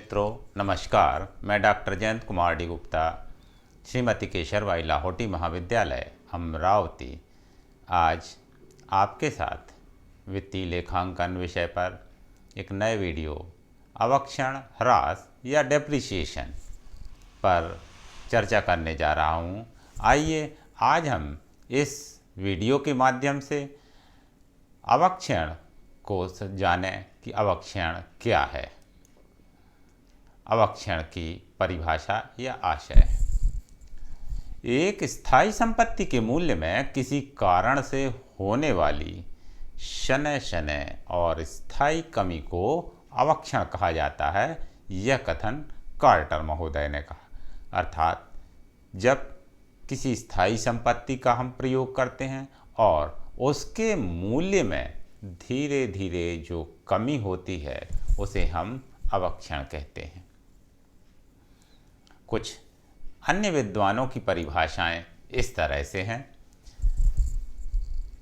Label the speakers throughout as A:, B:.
A: मित्रों नमस्कार। मैं डॉक्टर जयंत कुमार डी गुप्ता, श्रीमती केशरबाई लाहौटी महाविद्यालय अमरावती, आज आपके साथ वित्तीय लेखांकन विषय पर एक नए वीडियो अवक्षण ह्रास या डेप्रिसिएशन पर चर्चा करने जा रहा हूँ। आइए आज हम इस वीडियो के माध्यम से अवक्षण को जानें कि अवक्षण क्या है, अवक्षण की परिभाषा या आशय। एक स्थायी संपत्ति के मूल्य में किसी कारण से होने वाली शनय शनय और स्थायी कमी को अवक्षण कहा जाता है। यह कथन कार्टर महोदय ने कहा। अर्थात जब किसी स्थायी संपत्ति का हम प्रयोग करते हैं और उसके मूल्य में धीरे धीरे जो कमी होती है उसे हम अवक्षण कहते हैं। कुछ अन्य विद्वानों की परिभाषाएं इस तरह से हैं।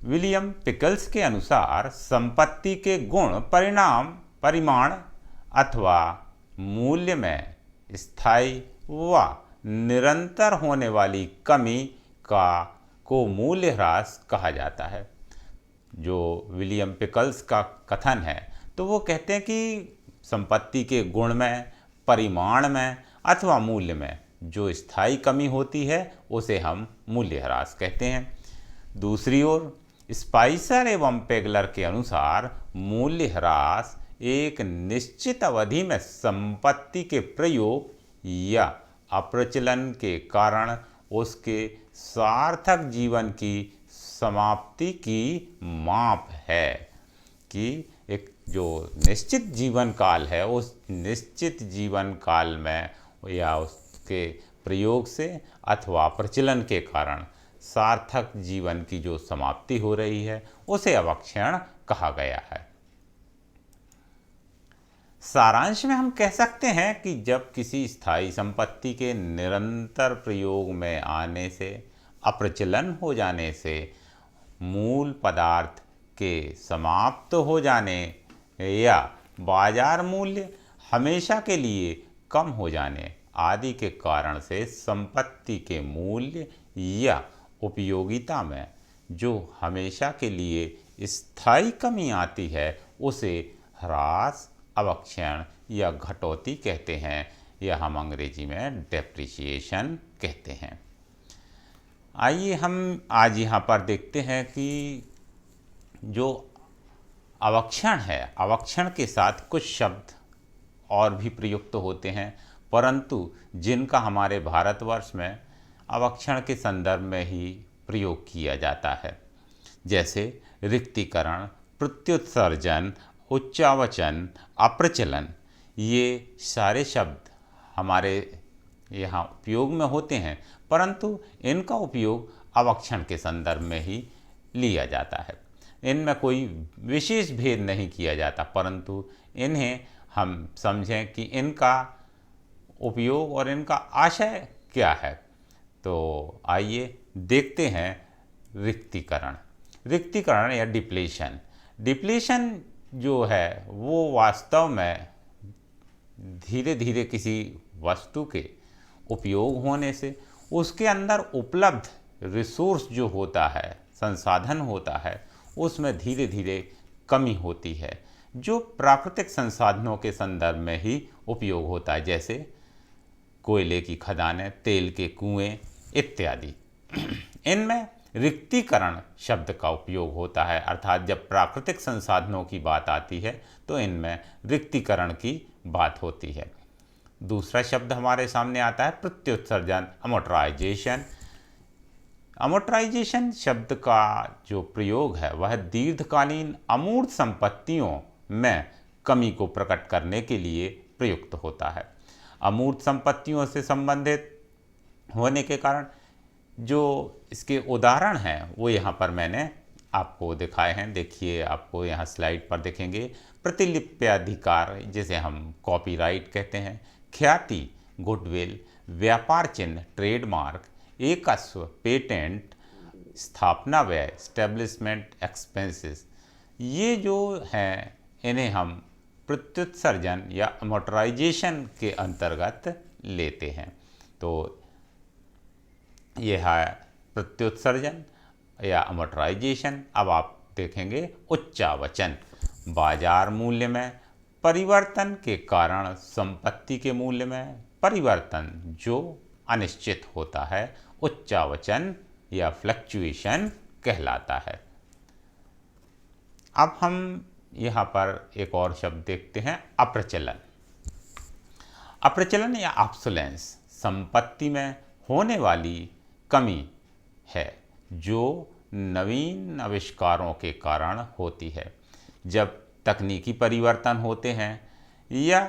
A: विलियम पिकल्स के अनुसार संपत्ति के गुण परिमाण अथवा मूल्य में स्थायी व निरंतर होने वाली कमी को मूल्य ह्रास कहा जाता है। जो विलियम पिकल्स का कथन है तो वो कहते हैं कि संपत्ति के गुण में, परिमाण में अथवा मूल्य में जो स्थायी कमी होती है उसे हम मूल्य ह्रास कहते हैं। दूसरी ओर स्पाइसर एवं पेगलर के अनुसार मूल्य ह्रास एक निश्चित अवधि में संपत्ति के प्रयोग या अप्रचलन के कारण उसके सार्थक जीवन की समाप्ति की माप है कि एक जो निश्चित जीवन काल है उस निश्चित जीवन काल में या उसके प्रयोग से अथवा प्रचलन के कारण सार्थक जीवन की जो समाप्ति हो रही है उसे अवक्षण कहा गया है। सारांश में हम कह सकते हैं कि जब किसी स्थायी संपत्ति के निरंतर प्रयोग में आने से, अप्रचलन हो जाने से, मूल पदार्थ के समाप्त हो जाने या बाजार मूल्य हमेशा के लिए कम हो जाने आदि के कारण से संपत्ति के मूल्य या उपयोगिता में जो हमेशा के लिए स्थायी कमी आती है उसे ह्रास, अवक्षण या घटौती कहते हैं, या हम अंग्रेजी में डेप्रिसिएशन कहते हैं। आइए हम आज यहाँ पर देखते हैं कि जो अवक्षण है, अवक्षण के साथ कुछ शब्द और भी प्रयुक्त होते हैं, परंतु जिनका हमारे भारतवर्ष में अवक्षण के संदर्भ में ही प्रयोग किया जाता है, जैसे रिक्तीकरण, प्रत्युत्सर्जन, उच्चावचन, अप्रचलन। ये सारे शब्द हमारे यहाँ उपयोग में होते हैं, परंतु इनका उपयोग अवक्षण के संदर्भ में ही लिया जाता है। इनमें कोई विशेष भेद नहीं किया जाता, परंतु इन्हें हम समझें कि इनका उपयोग और इनका आशय क्या है। तो आइए देखते हैं रिक्तीकरण। रिक्तीकरण या डिप्लेशन। डिप्लेशन जो है वो वास्तव में धीरे धीरे किसी वस्तु के उपयोग होने से उसके अंदर उपलब्ध रिसोर्स जो होता है, संसाधन होता है, उसमें धीरे धीरे कमी होती है, जो प्राकृतिक संसाधनों के संदर्भ में ही उपयोग होता है, जैसे कोयले की खदानें, तेल के कुएं इत्यादि। इनमें रिक्तीकरण शब्द का उपयोग होता है, अर्थात जब प्राकृतिक संसाधनों की बात आती है तो इनमें रिक्तीकरण की बात होती है। दूसरा शब्द हमारे सामने आता है प्रत्युत्सर्जन, अमोर्टाइजेशन। अमोर्टाइजेशन शब्द का जो प्रयोग है वह दीर्घकालीन अमूर्त संपत्तियों में कमी को प्रकट करने के लिए प्रयुक्त होता है। अमूर्त संपत्तियों से संबंधित होने के कारण जो इसके उदाहरण हैं वो यहाँ पर मैंने आपको दिखाए हैं। देखिए, आपको यहाँ स्लाइड पर देखेंगे। प्रतिलिप्याधिकार जिसे हम कॉपीराइट कहते हैं, ख्याति गुडविल, व्यापार चिन्ह ट्रेडमार्क, एकस्व पेटेंट, स्थापना व्यय स्टैब्लिशमेंट एक्सपेंसेस, ये जो हैं इन्हें हम प्रत्युत्सर्जन या अमोर्टाइजेशन के अंतर्गत लेते हैं। तो यह है प्रत्युत्सर्जन या अमोर्टाइजेशन। अब आप देखेंगे उच्चावचन। बाजार मूल्य में परिवर्तन के कारण संपत्ति के मूल्य में परिवर्तन जो अनिश्चित होता है उच्चावचन या फ्लक्चुएशन कहलाता है। अब हम यहाँ पर एक और शब्द देखते हैं, अप्रचलन। अप्रचलन या ऑब्सोलेंस संपत्ति में होने वाली कमी है जो नवीन आविष्कारों के कारण होती है। जब तकनीकी परिवर्तन होते हैं या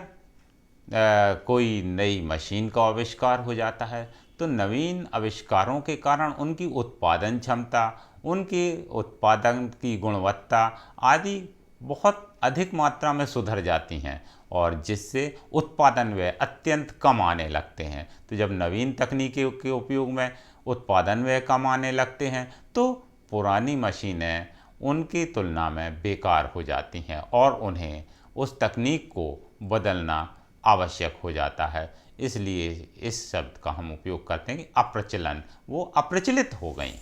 A: कोई नई मशीन का आविष्कार हो जाता है तो नवीन आविष्कारों के कारण उनकी उत्पादन क्षमता, उनके उत्पादन की गुणवत्ता आदि बहुत अधिक मात्रा में सुधर जाती हैं और जिससे उत्पादन व्यय अत्यंत कम आने लगते हैं। तो जब नवीन तकनीकी के उपयोग में उत्पादन व्यय कम आने लगते हैं तो पुरानी मशीनें उनकी तुलना में बेकार हो जाती हैं और उन्हें उस तकनीक को बदलना आवश्यक हो जाता है। इसलिए इस शब्द का हम उपयोग करते हैं कि अप्रचलन, वो अप्रचलित हो गई।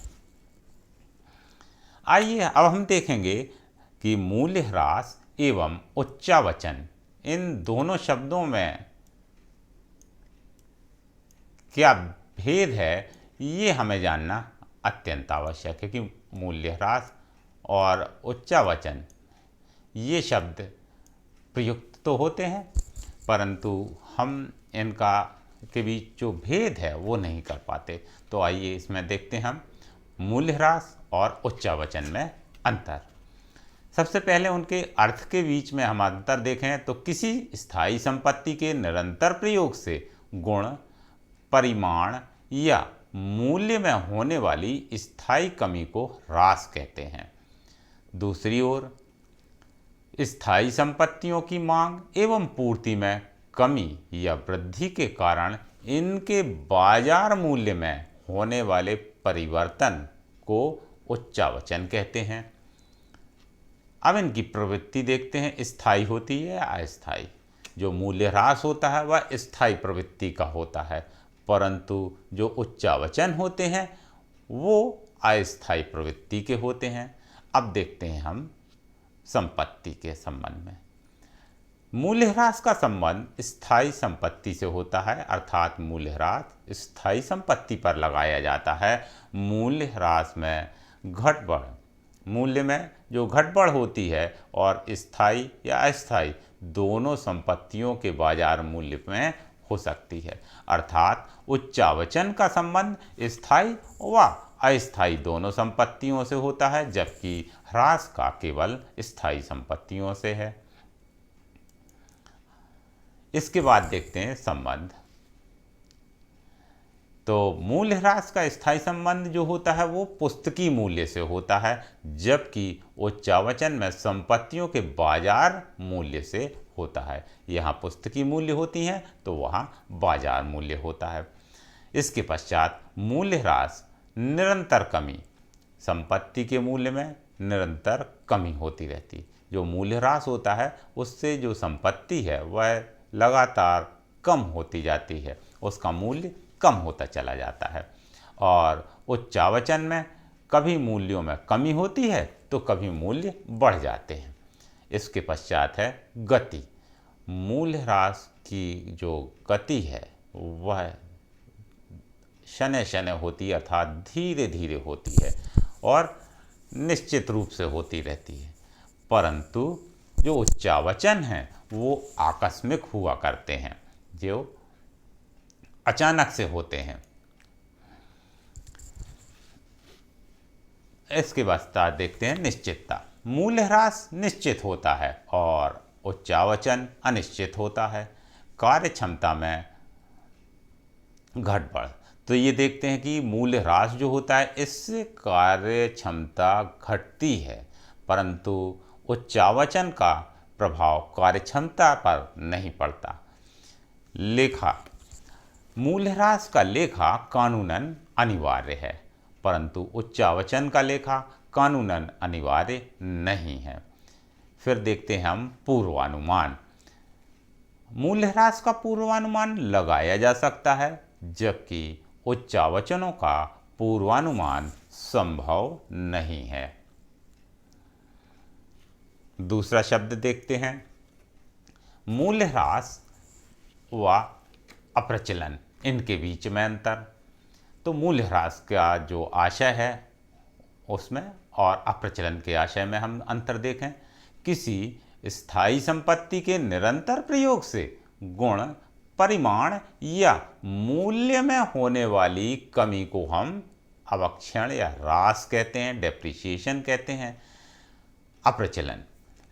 A: आइए अब हम देखेंगे कि मूल्यह्रास एवं उच्चावचन इन दोनों शब्दों में क्या भेद है, ये हमें जानना अत्यंत आवश्यक है कि मूल्यह्रास और उच्चावचन ये शब्द प्रयुक्त तो होते हैं परंतु हम इनका के बीच जो भेद है वो नहीं कर पाते। तो आइए इसमें देखते हैं हम मूल्यह्रास और उच्चावचन में अंतर। सबसे पहले उनके अर्थ के बीच में हम अंतर देखें तो किसी स्थायी संपत्ति के निरंतर प्रयोग से गुण, परिमाण या मूल्य में होने वाली स्थायी कमी को ह्रास कहते हैं। दूसरी ओर स्थायी संपत्तियों की मांग एवं पूर्ति में कमी या वृद्धि के कारण इनके बाजार मूल्य में होने वाले परिवर्तन को उच्चावचन कहते हैं। अब इनकी प्रवृत्ति देखते हैं, स्थायी होती है या अस्थायी। जो मूल्यह्रास होता है वह स्थायी प्रवृत्ति का होता है परंतु जो उच्चावचन होते हैं वो अस्थायी प्रवृत्ति के होते हैं। अब देखते हैं हम संपत्ति के संबंध में। मूल्यह्रास का संबंध स्थायी संपत्ति से होता है अर्थात मूल्यह्रास स्थायी संपत्ति पर लगाया जाता है। मूल्यह्रास में घटबढ़, मूल्य में जो घटबढ़ होती है और स्थायी या अस्थायी दोनों संपत्तियों के बाजार मूल्य में हो सकती है। अर्थात उच्चावचन का संबंध स्थायी व अस्थायी दोनों संपत्तियों से होता है जबकि ह्रास का केवल स्थायी संपत्तियों से है। इसके बाद देखते हैं संबंध। तो मूल्यह्रास का स्थायी संबंध जो होता है वो पुस्तकी मूल्य से होता है जबकि उच्चावचन में संपत्तियों के बाजार मूल्य से होता है। यहाँ पुस्तकी मूल्य होती हैं तो वहाँ बाजार मूल्य होता है। इसके पश्चात मूल्यह्रास निरंतर कमी, संपत्ति के मूल्य में निरंतर कमी होती रहती। जो मूल्यह्रास होता है उससे जो संपत्ति है वह लगातार कम होती जाती है, उसका मूल्य कम होता चला जाता है। और उच्चावचन में कभी मूल्यों में कमी होती है तो कभी मूल्य बढ़ जाते हैं। इसके पश्चात है गति। मूल्यह्रास की जो गति है वह शनै शनै होती है अर्थात धीरे धीरे होती है और निश्चित रूप से होती रहती है परंतु जो उच्चावचन हैं वो आकस्मिक हुआ करते हैं, जो अचानक से होते हैं। इसके बाद देखते हैं निश्चितता। मूल्यह्रास निश्चित होता है और उच्चावचन अनिश्चित होता है। कार्य क्षमता में घटबढ़, तो ये देखते हैं कि मूल्यह्रास जो होता है इससे कार्य क्षमता घटती है परंतु उच्चावचन का प्रभाव कार्य क्षमता पर नहीं पड़ता। लेखा, मूल्यह्रास का लेखा कानूनन अनिवार्य है परंतु उच्चावचन का लेखा कानूनन अनिवार्य नहीं है। फिर देखते हैं हम पूर्वानुमान। मूल्यह्रास का पूर्वानुमान लगाया जा सकता है, जबकि उच्चावचनों का पूर्वानुमान संभव नहीं है। दूसरा शब्द देखते हैं, मूल्यह्रास व अप्रचलन, इनके बीच में अंतर। तो मूल्यह्रास का जो आशय है उसमें और अप्रचलन के आशय में हम अंतर देखें। किसी स्थायी संपत्ति के निरंतर प्रयोग से गुण, परिमाण या मूल्य में होने वाली कमी को हम अवक्षण या ह्रास कहते हैं, डेप्रिसिएशन कहते हैं। अप्रचलन,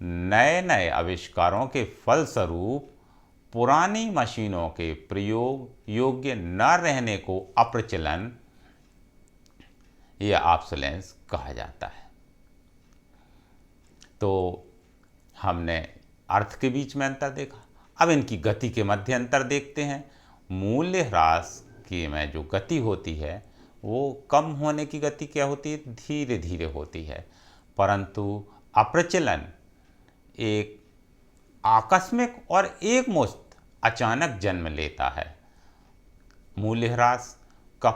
A: नए नए आविष्कारों के फलस्वरूप पुरानी मशीनों के प्रयोग योग्य न रहने को अप्रचलन या ऑब्सोलेंस कहा जाता है। तो हमने अर्थ के बीच में अंतर देखा, अब इनकी गति के मध्य अंतर देखते हैं। मूल्य ह्रास की में जो गति होती है वो कम होने की गति क्या होती है, धीरे धीरे होती है, परंतु अप्रचलन एक आकस्मिक और एकमुश्त अचानक जन्म लेता है। मूल्यह्रास का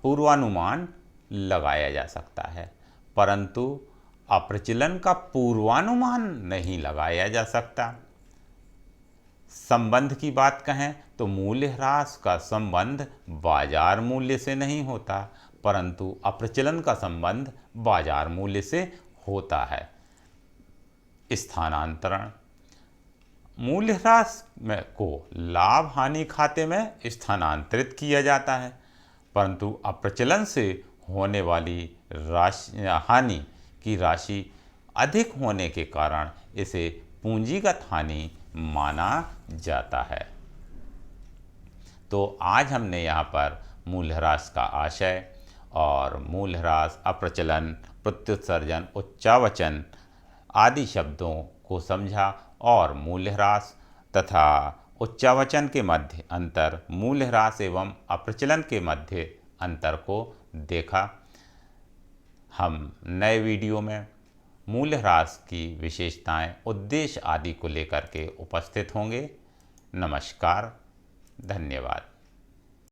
A: पूर्वानुमान लगाया जा सकता है, परंतु अप्रचलन का पूर्वानुमान नहीं लगाया जा सकता। संबंध की बात कहें तो मूल्यह्रास का संबंध बाजार मूल्य से नहीं होता, परंतु अप्रचलन का संबंध बाजार मूल्य से होता है। स्थानांतरण, मूल्यह्रास को लाभ हानि खाते में स्थानांतरित किया जाता है, परंतु अप्रचलन से होने वाली हानि की राशि अधिक होने के कारण इसे पूंजीगत हानि माना जाता है। तो आज हमने यहाँ पर मूल्यह्रास का आशय और मूल्यह्रास, अप्रचलन, प्रत्युत्सर्जन, उच्चावचन आदि शब्दों को समझा और मूल्यह्रास तथा उच्चावचन के मध्य अंतर, मूल्यह्रास एवं अप्रचलन के मध्य अंतर को देखा। हम नए वीडियो में मूल्यह्रास की विशेषताएं, उद्देश्य आदि को लेकर के उपस्थित होंगे। नमस्कार, धन्यवाद।